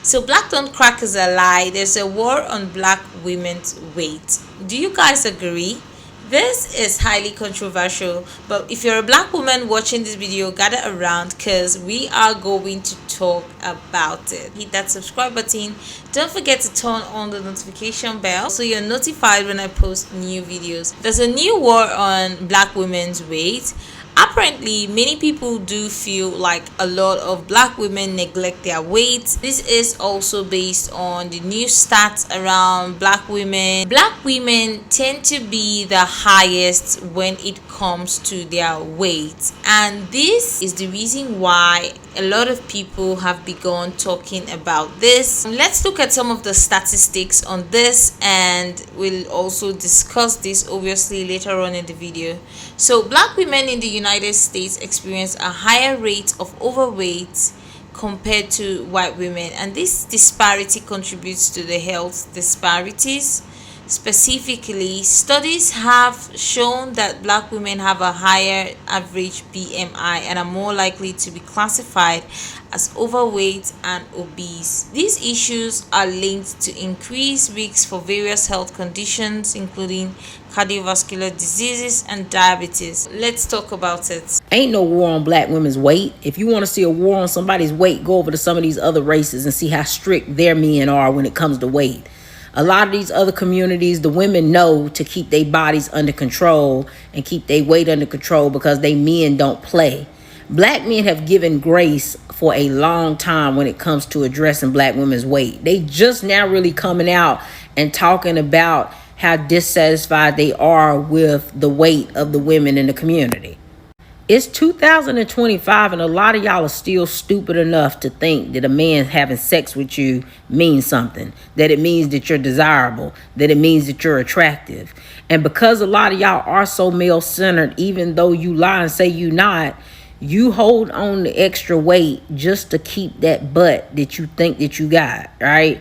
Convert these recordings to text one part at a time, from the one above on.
So black don't crack is a lie. There's a war on black women's weight. Do you guys agree? This is highly controversial, but if you're a black woman watching this video, gather around because we are going to talk about it. Hit that subscribe button. Don't forget to turn on the notification bell so you're notified when I post new videos. There's a new war on black women's weight. Apparently, many people do feel like a lot of black women neglect their weight. This is also based on the new stats around black women. Black women tend to be the highest when it comes to their weight, and this is the reason why a lot of people have begun talking about this. Let's look at some of the statistics on this, and we'll also discuss this obviously later on in the video. So black women in the United States experience a higher rate of overweight compared to white women, and this disparity contributes to the health disparities. Specifically, studies have shown that black women have a higher average BMI and are more likely to be classified as overweight and obese. These issues are linked to increased risks for various health conditions, including cardiovascular diseases and diabetes. Let's talk about it. Ain't no war on black women's weight. If you want to see a war on somebody's weight, go over to some of these other races and see how strict their men are when it comes to weight. A lot of these other communities, the women know to keep their bodies under control and keep their weight under control because they men don't play. Black men have given grace for a long time when it comes to addressing black women's weight. They just now really coming out and talking about how dissatisfied they are with the weight of the women in the community. It's 2025 and a lot of y'all are still stupid enough to think that a man having sex with you means something, that it means that you're desirable, that it means that you're attractive. And because a lot of y'all are so male-centered, even though you lie and say you not, you hold on to extra weight just to keep that butt that you think that you got, right?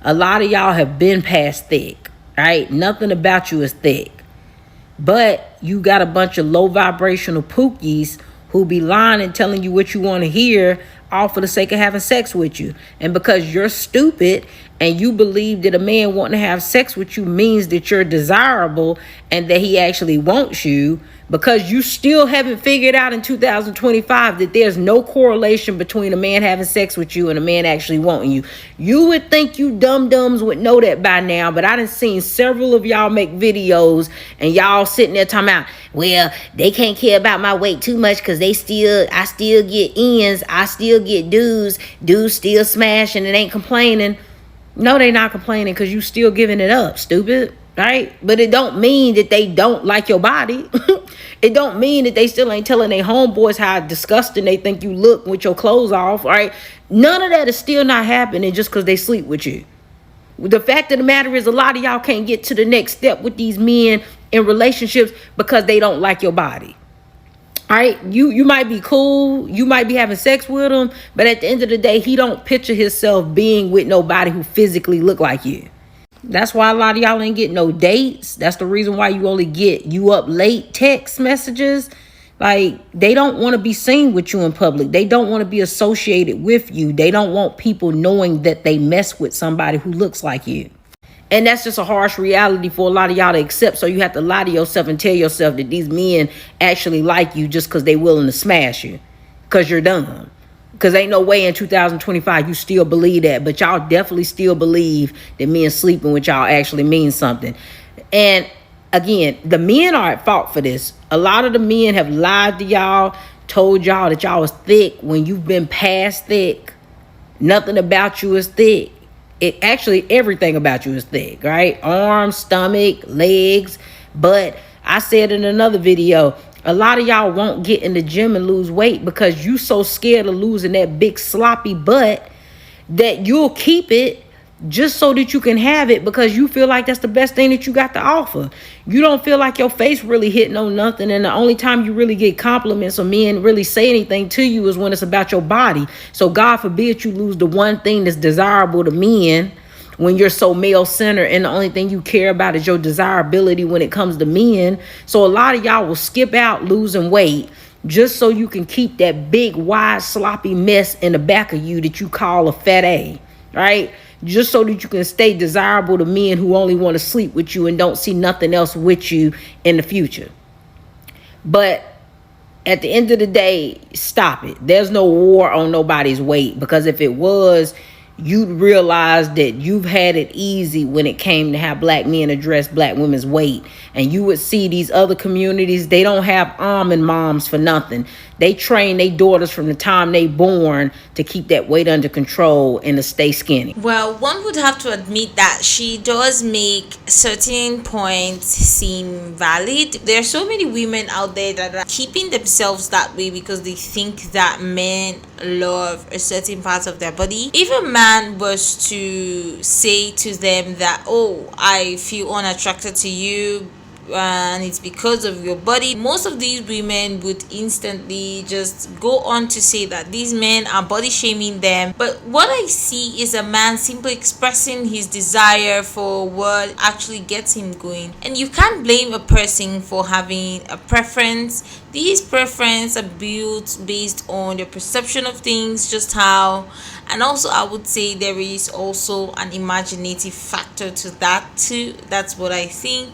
A lot of y'all have been past thick, right? Nothing about you is thick. But you got a bunch of low vibrational pookies who be lying and telling you what you want to hear all for the sake of having sex with you. And because you're stupid and you believe that a man wanting to have sex with you means that you're desirable and that he actually wants you, because you still haven't figured out in 2025 that there's no correlation between a man having sex with you and a man actually wanting you. You would think you dum-dums would know that by now, but I done seen several of y'all make videos and y'all sitting there talking about, well, they can't care about my weight too much because I still get ends, I still get dudes still smashing and ain't complaining. No, they not complaining because you still giving it up, stupid, right? But it don't mean that they don't like your body. It don't mean that they still ain't telling their homeboys how disgusting they think you look with your clothes off, right? None of that is still not happening just because they sleep with you. The fact of the matter is a lot of y'all can't get to the next step with these men in relationships because they don't like your body. All right, you might be cool, you might be having sex with him, but at the end of the day, he don't picture himself being with nobody who physically look like you. That's why a lot of y'all ain't getting no dates. That's the reason why you only get you up late text messages. Like, they don't want to be seen with you in public. They don't want to be associated with you. They don't want people knowing that they mess with somebody who looks like you. And that's just a harsh reality for a lot of y'all to accept. So you have to lie to yourself and tell yourself that these men actually like you just because they willing to smash you because you're dumb. Because ain't no way in 2025 you still believe that. But y'all definitely still believe that men sleeping with y'all actually means something. And again, the men are at fault for this. A lot of the men have lied to y'all, told y'all that y'all was thick when you've been past thick. Nothing about you is thick. It actually, everything about you is thick, right? Arms, stomach, legs. But I said in another video, a lot of y'all won't get in the gym and lose weight because you so scared of losing that big sloppy butt that you'll keep it just so that you can have it because you feel like that's the best thing that you got to offer. You don't feel like your face really hitting on nothing, and the only time you really get compliments or men really say anything to you is when it's about your body. So God forbid you lose the one thing that's desirable to men when you're so male-centered and the only thing you care about is your desirability when it comes to men. So a lot of y'all will skip out losing weight just so you can keep that big, wide, sloppy mess in the back of you that you call a fat A. right? Just so that you can stay desirable to men who only want to sleep with you and don't see nothing else with you in the future. But at the end of the day, stop it. There's no war on nobody's weight, because if it was, you'd realize that you've had it easy when it came to how black men address black women's weight. And you would see these other communities, they don't have almond moms for nothing. They train their daughters from the time they born to keep that weight under control and to stay skinny. Well, one would have to admit that she does make certain points seem valid. There are so many women out there that are keeping themselves that way because they think that men love a certain part of their body. If a man was to say to them that, oh, I feel unattracted to you and it's because of your body, most of these women would instantly just go on to say that these men are body shaming them. But what I see is a man simply expressing his desire for what actually gets him going. And you can't blame a person for having a preference. These preferences are built based on their perception of things, just how. And also I would say there is also an imaginative factor to that too. That's what I think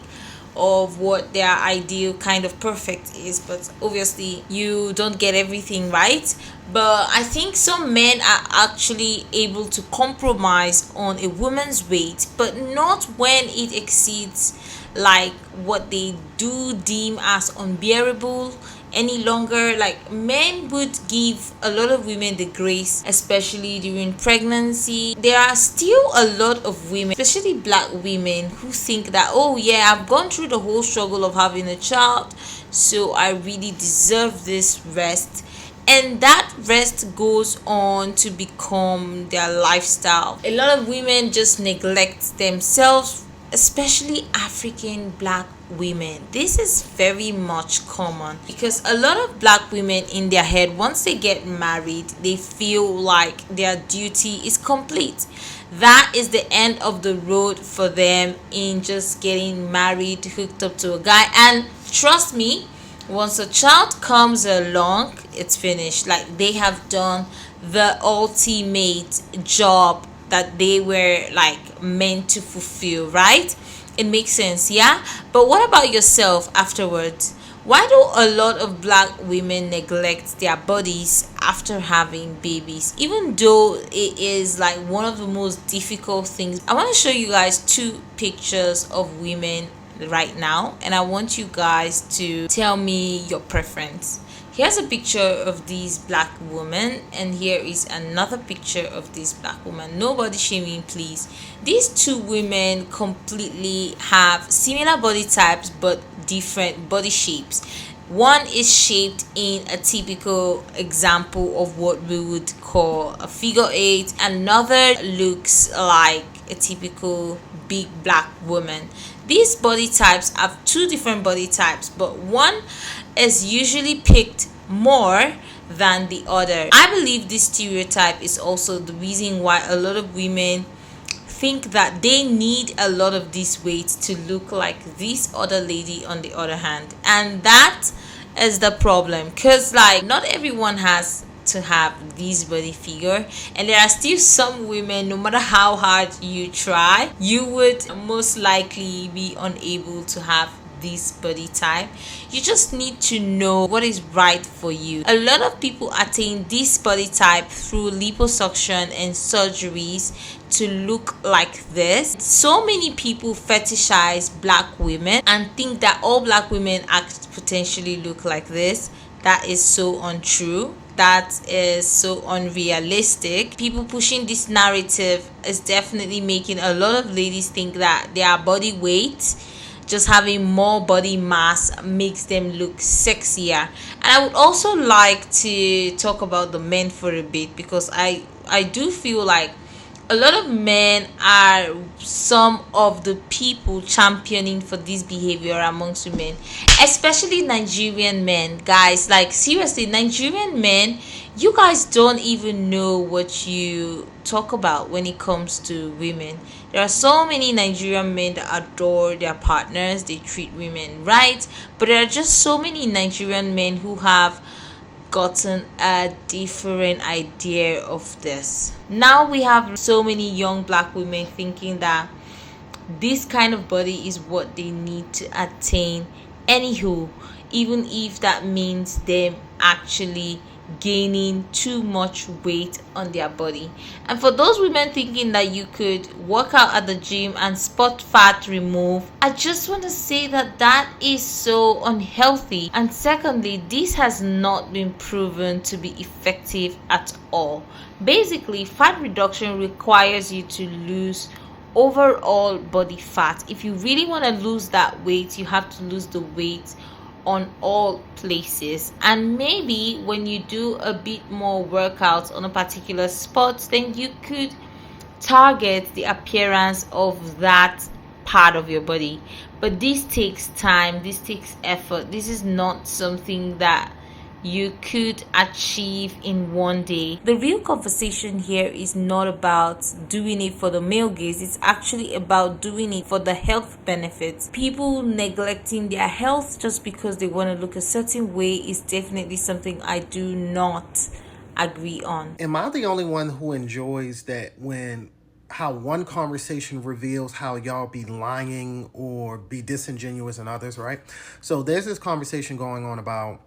of what their ideal kind of perfect is, but obviously you don't get everything right. But I think some men are actually able to compromise on a woman's weight, but not when it exceeds like what they do deem as unbearable any longer. Like, men would give a lot of women the grace, especially during pregnancy. There are still a lot of women, especially black women, who think that, oh yeah, I've gone through the whole struggle of having a child, so I really deserve this rest. And that rest goes on to become their lifestyle. A lot of women just neglect themselves, especially African black women. This is very much common because a lot of black women in their head, once they get married, they feel like their duty is complete. That is the end of the road for them in just getting married, hooked up to a guy. And trust me, once a child comes along, it's finished. Like, they have done the ultimate job that they were like meant to fulfill, right? It makes sense, yeah? But what about yourself afterwards? Why do a lot of black women neglect their bodies after having babies, even though it is like one of the most difficult things? I want to show you guys two pictures of women right now, and I want you guys to tell me your preference. Here's a picture of this black woman, and here is another picture of this black woman. Nobody shaming, please. These two women completely have similar body types but different body shapes. One is shaped in a typical example of what we would call a figure eight. Another looks like a typical big black woman. These body types have two different body types, but one is usually picked more than the other. I believe this stereotype is also the reason why a lot of women think that they need a lot of this weight to look like this other lady on the other hand. And that is the problem, because like not everyone has to have this body figure, and there are still some women, no matter how hard you try, you would most likely be unable to have this body type. You just need to know what is right for you. A lot of people attain this body type through liposuction and surgeries to look like this. So many people fetishize black women and think that all black women act potentially look like this. That is so untrue. That is so unrealistic. People pushing this narrative is definitely making a lot of ladies think that their body weight, just having more body mass, makes them look sexier. And I would also like to talk about the men for a bit, because I do feel like a lot of men are some of the people championing for this behavior amongst women, especially Nigerian men. Guys, like seriously, Nigerian men, you guys don't even know what you talk about when it comes to women. There are so many Nigerian men that adore their partners, they treat women right, but there are just so many Nigerian men who have gotten a different idea of this. Now we have so many young black women thinking that this kind of body is what they need to attain anywho, even if that means them actually gaining too much weight on their body. And for those women thinking that you could work out at the gym and spot fat remove, I just want to say that that is so unhealthy. And secondly, this has not been proven to be effective at all. Basically, fat reduction requires you to lose overall body fat. If you really want to lose that weight, you have to lose the weight on all places. And maybe when you do a bit more workouts on a particular spot, then you could target the appearance of that part of your body. But this takes time, this takes effort. This is not something that you could achieve in one day. The real conversation here is not about doing it for the male gaze, it's actually about doing it for the health benefits. People neglecting their health just because they want to look a certain way is definitely something I do not agree on. Am I the only one who enjoys that when how one conversation reveals how y'all be lying or be disingenuous in others, right? So there's this conversation going on about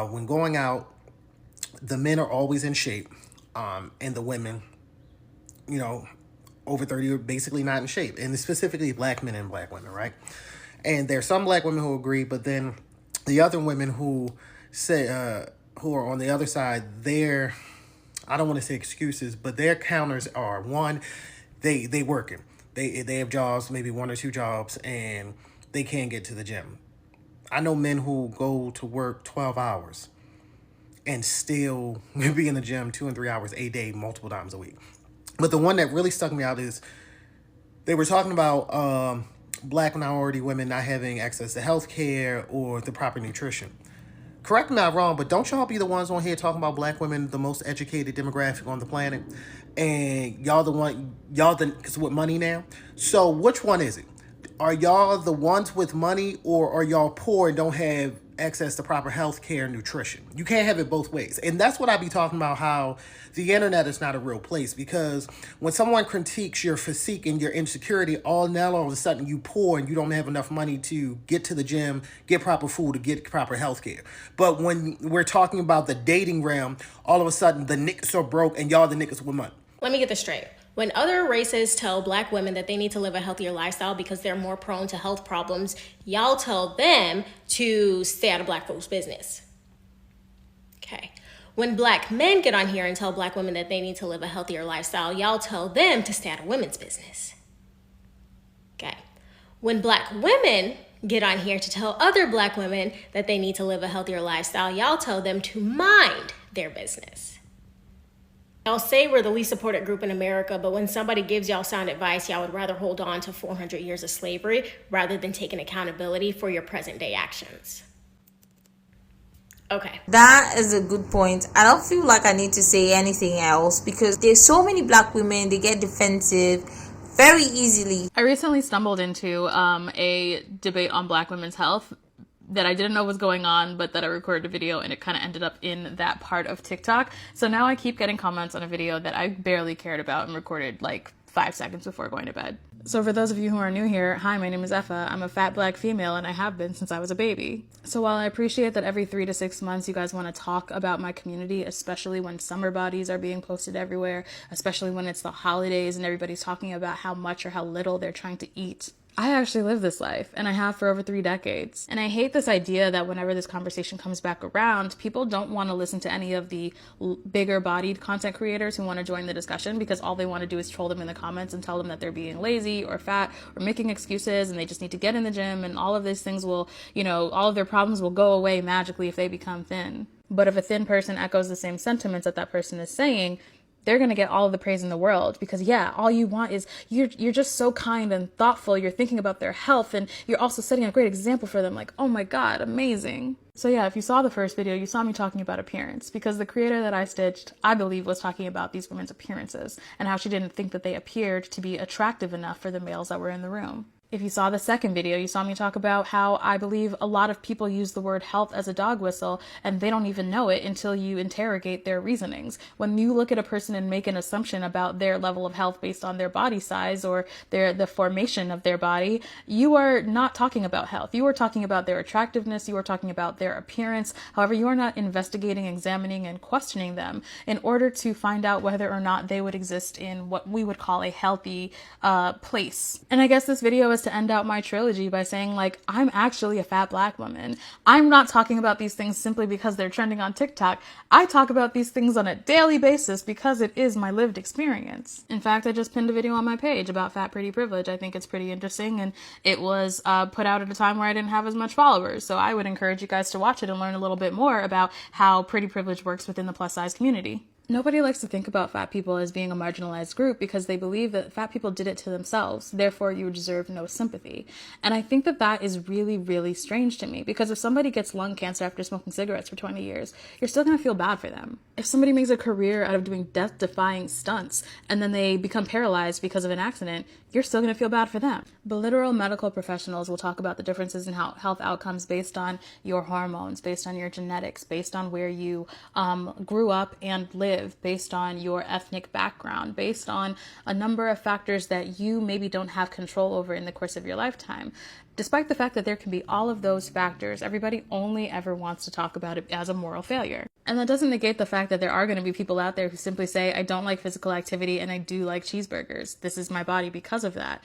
when going out, the men are always in shape, and the women, over 30 are basically not in shape, and specifically black men and black women, right? And there's some black women who agree, but then the other women who say, who are on the other side, I don't want to say excuses, but their counters are, one, they working. They have jobs, maybe one or two jobs, and they can't get to the gym. I know men who go to work 12 hours and still be in the gym 2 and 3 hours a day, multiple times a week. But the one that really stuck me out is they were talking about black minority women not having access to health care or the proper nutrition. Correct me if I'm wrong, but don't y'all be the ones on here talking about black women, the most educated demographic on the planet, and y'all with money now? So which one is it? Are y'all the ones with money, or are y'all poor and don't have access to proper health care and nutrition? You can't have it both ways. And that's what I be talking about, how the internet is not a real place, because when someone critiques your physique and your insecurity, all of a sudden you poor and you don't have enough money to get to the gym, get proper food, to get proper health care. But when we're talking about the dating realm, all of a sudden the niggas are broke and y'all the niggas with money. Let me get this straight. When other races tell black women that they need to live a healthier lifestyle because they're more prone to health problems, y'all tell them to stay out of black folks' business. Okay. When black men get on here and tell black women that they need to live a healthier lifestyle, y'all tell them to stay out of women's business. Okay. When black women get on here to tell other black women that they need to live a healthier lifestyle, y'all tell them to mind their business. Y'all say we're the least supported group in America, but when somebody gives y'all sound advice, y'all would rather hold on to 400 years of slavery rather than taking accountability for your present day actions. Okay. That is a good point. I don't feel like I need to say anything else because there's so many black women, they get defensive very easily. I recently stumbled into a debate on black women's health that I didn't know was going on, but that I recorded a video and it kind of ended up in that part of TikTok. So now I keep getting comments on a video that I barely cared about and recorded like 5 seconds before going to bed. So for those of you who are new here, hi, my name is Effa. I'm a fat black female and I have been since I was a baby. So while I appreciate that every 3 to 6 months you guys want to talk about my community, especially when summer bodies are being posted everywhere, especially when it's the holidays and everybody's talking about how much or how little they're trying to eat, I actually live this life, and I have for over 3 decades. And I hate this idea that whenever this conversation comes back around, people don't want to listen to any of the bigger bodied content creators who want to join the discussion because all they want to do is troll them in the comments and tell them that they're being lazy or fat or making excuses and they just need to get in the gym and all of these things will, all of their problems will go away magically if they become thin. But if a thin person echoes the same sentiments that person is saying, they're going to get all of the praise in the world because all you want is you're just so kind and thoughtful. You're thinking about their health and you're also setting a great example for them. Like, oh my God, amazing. So if you saw the first video, you saw me talking about appearance because the creator that I stitched, I believe, was talking about these women's appearances and how she didn't think that they appeared to be attractive enough for the males that were in the room. If you saw the second video, you saw me talk about how I believe a lot of people use the word health as a dog whistle and they don't even know it until you interrogate their reasonings. When you look at a person and make an assumption about their level of health based on their body size or the formation of their body, you are not talking about health. You are talking about their attractiveness. You are talking about their appearance. However, you are not investigating, examining, and questioning them in order to find out whether or not they would exist in what we would call a healthy place. And I guess this video is to end out my trilogy by saying, like, I'm actually a fat Black woman. I'm not talking about these things simply because they're trending on TikTok. I talk about these things on a daily basis because it is my lived experience. In fact, I just pinned a video on my page about fat pretty privilege. I think it's pretty interesting, and it was put out at a time where I didn't have as much followers. So I would encourage you guys to watch it and learn a little bit more about how pretty privilege works within the plus size community. Nobody likes to think about fat people as being a marginalized group because they believe that fat people did it to themselves. Therefore, you deserve no sympathy. And I think that that is really, really strange to me, because if somebody gets lung cancer after smoking cigarettes for 20 years, you're still going to feel bad for them. If somebody makes a career out of doing death-defying stunts and then they become paralyzed because of an accident, you're still going to feel bad for them. But literal medical professionals will talk about the differences in health outcomes based on your hormones, based on your genetics, based on where you grew up and live, based on your ethnic background, based on a number of factors that you maybe don't have control over in the course of your lifetime. Despite the fact that there can be all of those factors, everybody only ever wants to talk about it as a moral failure. And that doesn't negate the fact that there are going to be people out there who simply say, I don't like physical activity and I do like cheeseburgers. This is my body because of that.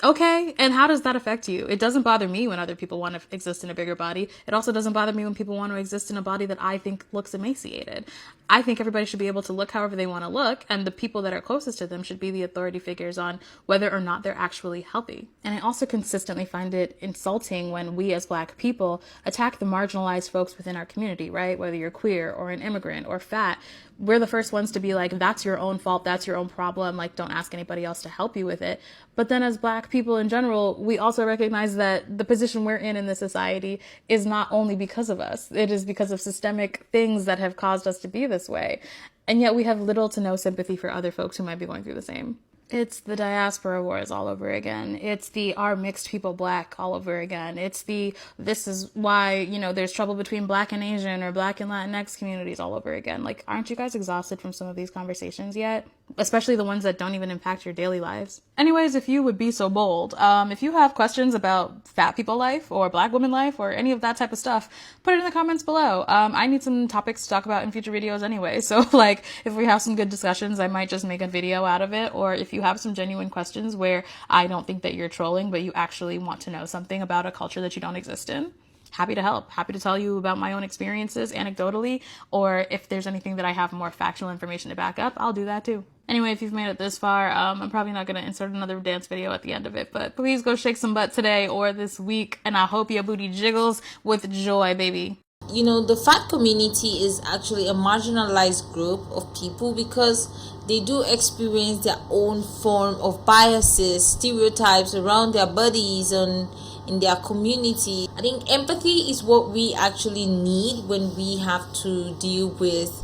Okay, and how does that affect you? It doesn't bother me when other people want to exist in a bigger body. It also doesn't bother me when people want to exist in a body that I think looks emaciated. I think everybody should be able to look however they want to look, and the people that are closest to them should be the authority figures on whether or not they're actually healthy. And I also consistently find it insulting when we as Black people attack the marginalized folks within our community, right? Whether you're queer or an immigrant or fat, we're the first ones to be like, that's your own fault, that's your own problem, like, don't ask anybody else to help you with it. But then as Black people in general, we also recognize that the position we're in this society is not only because of us. It is because of systemic things that have caused us to be this way. And yet we have little to no sympathy for other folks who might be going through the same. It's the diaspora wars all over again. It's the are mixed people Black all over again. It's the this is why, there's trouble between Black and Asian or Black and Latinx communities all over again. Like, aren't you guys exhausted from some of these conversations yet? Especially the ones that don't even impact your daily lives. Anyways, if you would be so bold, if you have questions about fat people life or Black women life or any of that type of stuff, put it in the comments below. I need some topics to talk about in future videos anyway. So like, if we have some good discussions, I might just make a video out of it. Or if you have some genuine questions where I don't think that you're trolling, but you actually want to know something about a culture that you don't exist in, happy to help. Happy to tell you about my own experiences anecdotally, or if there's anything that I have more factual information to back up, I'll do that too. Anyway, if you've made it this far, I'm probably not going to insert another dance video at the end of it, but please go shake some butt today or this week, and I hope your booty jiggles with joy, baby. The fat community is actually a marginalized group of people because they do experience their own form of biases, stereotypes around their bodies and in their community. I think empathy is what we actually need when we have to deal with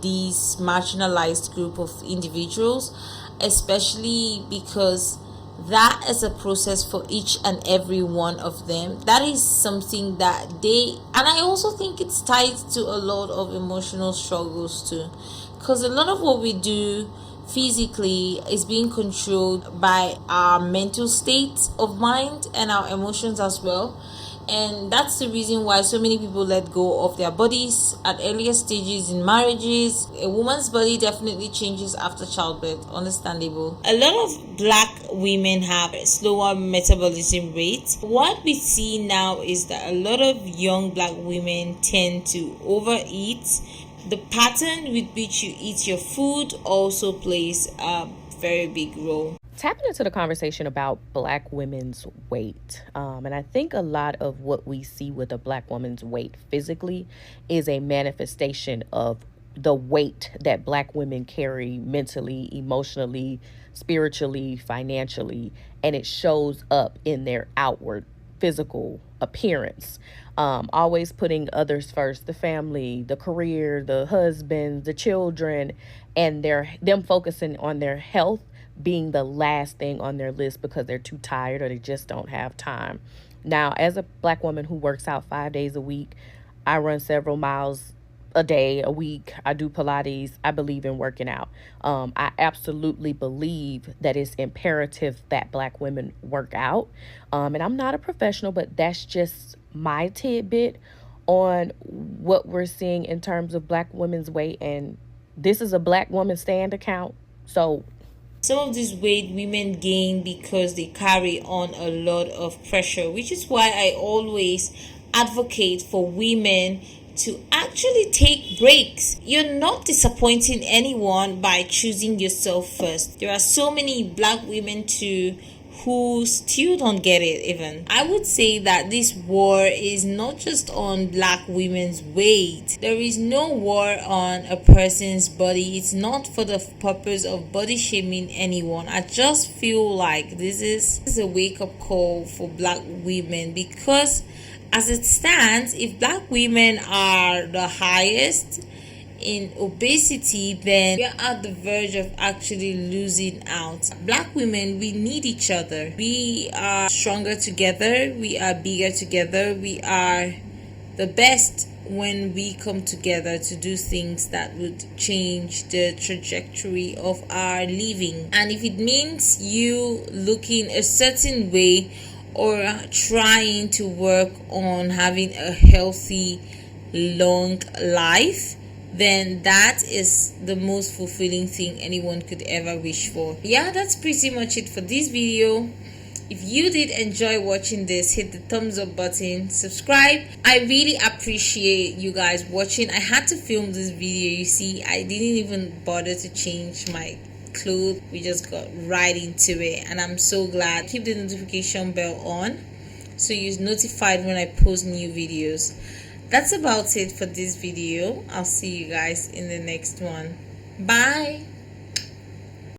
these marginalized group of individuals, especially because that is a process for each and every one of them. That is something that and I also think it's tied to a lot of emotional struggles too, because a lot of what we do physically is being controlled by our mental state of mind and our emotions as well. And that's the reason why so many people let go of their bodies at earlier stages in marriages. A woman's body definitely changes after childbirth, understandable. A lot of Black women have a slower metabolism rate. What we see now is that a lot of young Black women tend to overeat. The pattern with which you eat your food also plays a very big role. Tapping into the conversation about Black women's weight. And I think a lot of what we see with a Black woman's weight physically is a manifestation of the weight that Black women carry mentally, emotionally, spiritually, financially, and it shows up in their outward physical appearance. Always putting others first, the family, the career, the husband, the children, and them focusing on their health being the last thing on their list because they're too tired or they just don't have time. Now, as a Black woman who works out 5 days a week, I run several miles a day, a week. I do Pilates. I believe in working out. I absolutely believe that it's imperative that Black women work out. And I'm not a professional, but that's just my tidbit on what we're seeing in terms of Black women's weight. And this is a Black woman stand account. So some of this weight women gain because they carry on a lot of pressure, which is why I always advocate for women to actually take breaks. You're not disappointing anyone by choosing yourself first. There are so many Black women too who still don't get it even. I would say that this war is not just on Black women's weight. There is no war on a person's body. It's not for the purpose of body shaming anyone. I just feel like this is a wake-up call for Black women, because as it stands, if Black women are the highest in obesity, then we are at the verge of actually losing out. Black women, we need each other. We are stronger together. We are bigger together. We are the best when we come together to do things that would change the trajectory of our living. And if it means you looking a certain way or trying to work on having a healthy, long life, then that is the most fulfilling thing anyone could ever wish for. Yeah, that's pretty much it for this video. If you did enjoy watching this, hit the thumbs up button, subscribe. I really appreciate you guys watching. I had to film this video. You see, I didn't even bother to change my clothes. We just got right into it, and I'm so glad. Keep the notification bell on so you're notified when I post new videos. That's about it for this video. I'll see you guys in the next one. Bye.